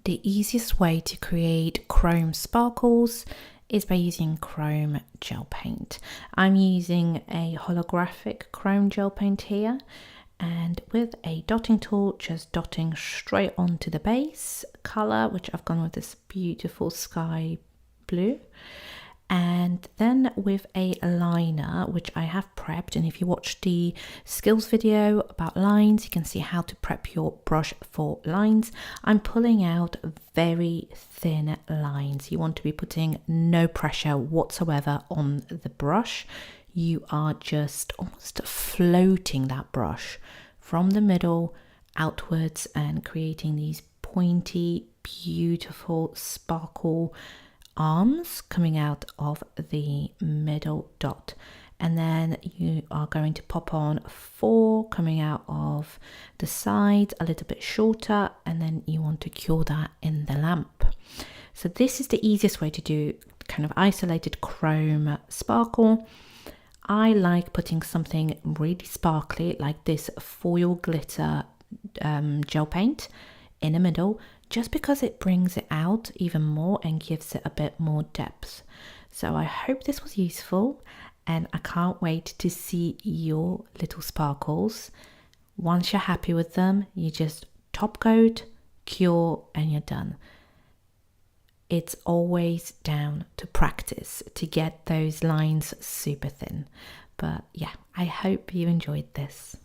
The easiest way to create chrome sparkles is by using chrome gel paint. I'm using a holographic chrome gel paint here, and with a dotting tool, just dotting straight onto the base color, which I've gone with this beautiful sky blue. And then with a liner, which I have prepped, and if you watch the skills video about lines, you can see how to prep your brush for lines. I'm pulling out very thin lines. You want to be putting no pressure whatsoever on the brush. You are just almost floating that brush from the middle outwards and creating these pointy, beautiful sparkle arms coming out of the middle dot, and then you are going to pop on 4 coming out of the sides a little bit shorter, and then you want to cure that in the lamp. So this is the easiest way to do kind of isolated chrome sparkle. I like putting something really sparkly like this foil glitter gel paint in the middle, just because it brings it out even more and gives it a bit more depth. So I hope this was useful, and I can't wait to see your little sparkles. Once you're happy with them, you just top coat, cure, and you're done. It's always down to practice to get those lines super thin. But yeah, I hope you enjoyed this.